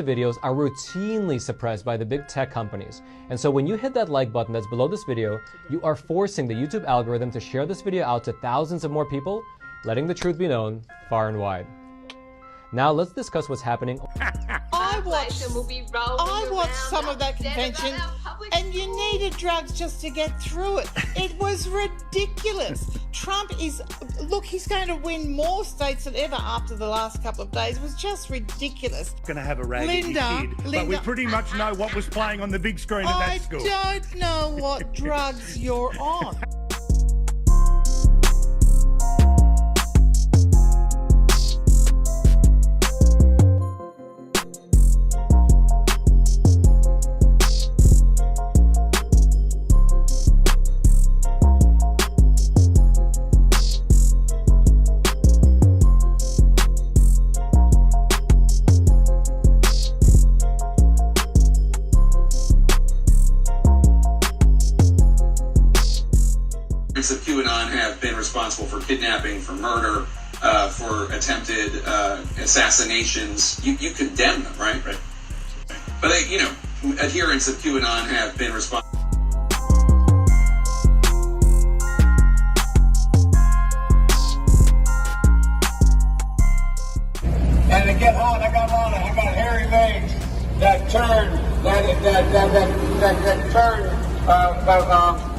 videos are routinely suppressed by the big tech companies. And so when you hit that like button that's below this video, you are forcing the YouTube algorithm to share this video out to thousands of more people, letting the truth be known far and wide. Now let's discuss what's happening. I watched some of that convention, and you needed drugs just to get through it. It was ridiculous. Trump is, look, he's going to win more states than ever after the last couple of days. It was just ridiculous. Going to have a raggedy kid, but we pretty much know what was playing on the big screen at that school. I don't know what drugs you're on. Of QAnon have been responsible for kidnapping, for murder, for attempted assassinations. You condemn them, right? Right. But adherents of QAnon have been responsible. And to get hot, I got hairy legs that turn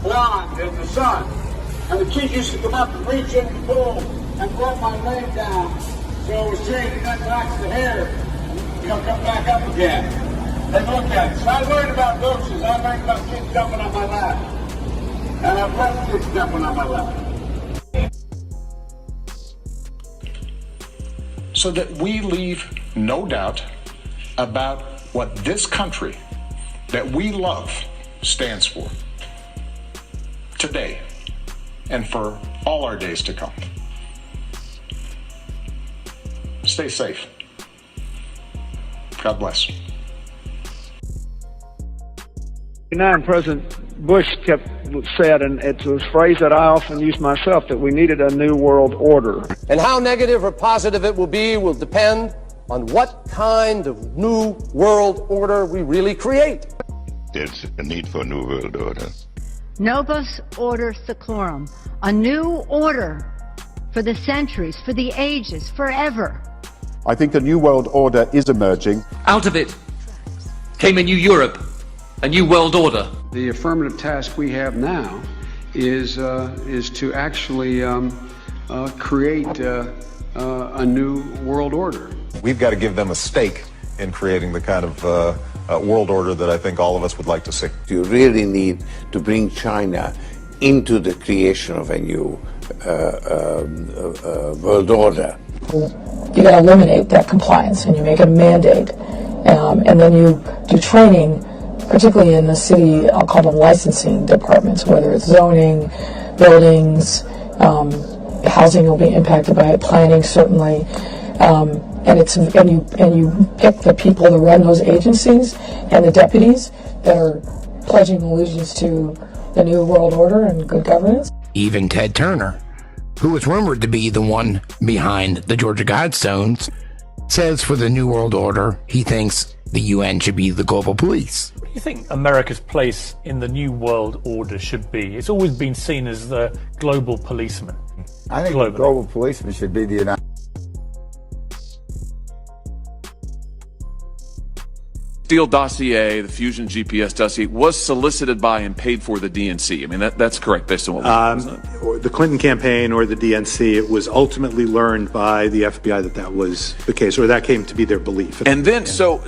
blonde in the sun. And the kids used to come up and reach in the pool and rub my leg down. So it was changing that back the hair and come back up again. And look at it. So I learned about roaches. I learned about kids jumping on my lap. And I've left kids jumping on my lap. So that we leave no doubt about what this country that we love stands for today and for all our days to come. Stay safe. God bless. President Bush said, and it's a phrase that I often use myself, that we needed a new world order. And how negative or positive it will be will depend on what kind of new world order we really create. There's a need for a new world order. Novus Order Seclorum, a new order for the centuries, for the ages, forever. I think a new world order is emerging. Out of it came a new Europe, a new world order. The affirmative task we have now is to actually create a new world order. We've got to give them a stake in creating the kind of world order that I think all of us would like to see. You really need to bring China into the creation of a new world order. You got to eliminate that compliance, and you make it a mandate, and then you do training, particularly in the city. I'll call them licensing departments, whether it's zoning, buildings, housing will be impacted by it, planning certainly. And you pick the people to run those agencies and the deputies that are pledging allegiance to the new world order and good governance. Even Ted Turner, who is rumored to be the one behind the Georgia Guidestones, says for the new world order he thinks the UN should be the global police. What do you think America's place in the new world order should be? It's always been seen as the global policeman. I think the global policeman should be the United Steele dossier, the Fusion GPS dossier, was solicited by and paid for the DNC. I mean, that's correct based on what or the Clinton campaign or the DNC. It was ultimately learned by the FBI that was the case, or that came to be their belief. And then, so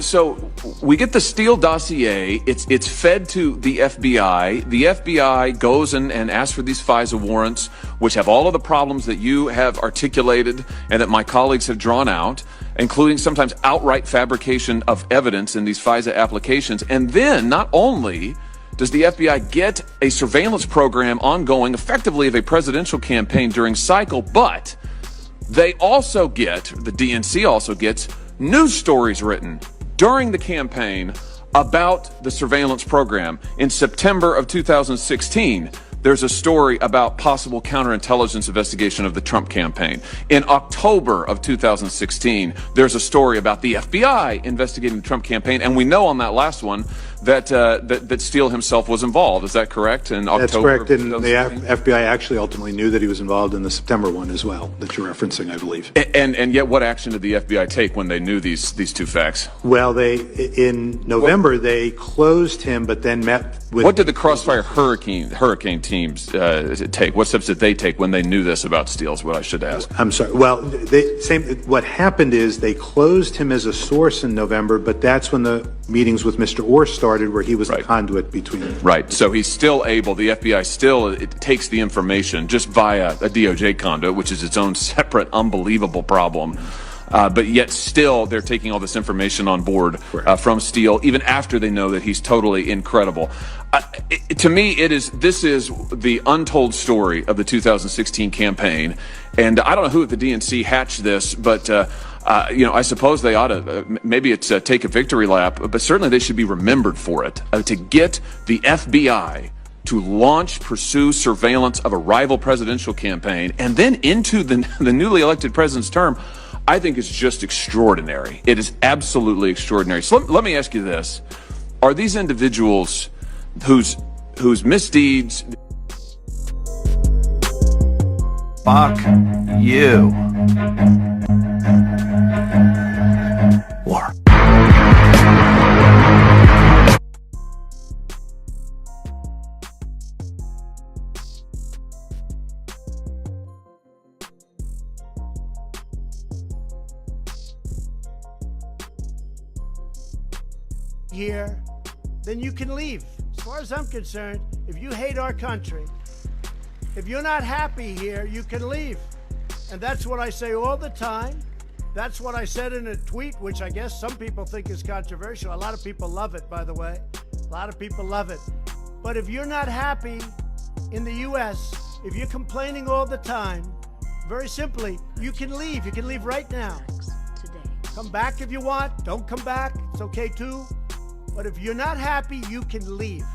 we get the Steele dossier. It's fed to the FBI. The FBI goes and asks for these FISA warrants, which have all of the problems that you have articulated and that my colleagues have drawn out, including sometimes outright fabrication of evidence in these FISA applications. And then not only does the FBI get a surveillance program ongoing effectively of a presidential campaign during cycle, but they also get, the DNC also gets, news stories written during the campaign about the surveillance program. In September of 2016, there's a story about possible counterintelligence investigation of the Trump campaign. In October of 2016, there's a story about the FBI investigating the Trump campaign, and we know on that last one that Steele himself was involved. Is that correct? In October. That's correct, and the FBI actually ultimately knew that he was involved in the September one as well, that you're referencing, I believe. And yet, what action did the FBI take when they knew these two facts? Well, in November they closed him, but then met with. What did the Crossfire Hurricane teams take? What steps did they take when they knew this about Steele? Is what I should ask. I'm sorry. Well, what happened is they closed him as a source in November, but that's when the meetings with Mr. Orr started, where he was the conduit between them. Right. So he's still able. The FBI still takes the information just via a DOJ conduit, which is its own separate, unbelievable problem. But yet still they're taking all this information on board from Steele, even after they know that he's totally incredible. To me, this is the untold story of the 2016 campaign. And I don't know who at the DNC hatched this, but I suppose they ought to, maybe it's take a victory lap, but certainly they should be remembered for it. To get the FBI to pursue surveillance of a rival presidential campaign and then into the newly elected president's term, I think is just extraordinary. It is absolutely extraordinary. So let me ask you this. Are these individuals whose misdeeds... Fuck you. War. Here, then you can leave. As far as I'm concerned, if you hate our country, if you're not happy here, you can leave. And that's what I say all the time. That's what I said in a tweet, which I guess some people think is controversial. A lot of people love it, by the way. A lot of people love it. But if you're not happy in the U.S., if you're complaining all the time, very simply, you can leave. You can leave right now. Come back if you want. Don't come back. It's okay too. But if you're not happy, you can leave.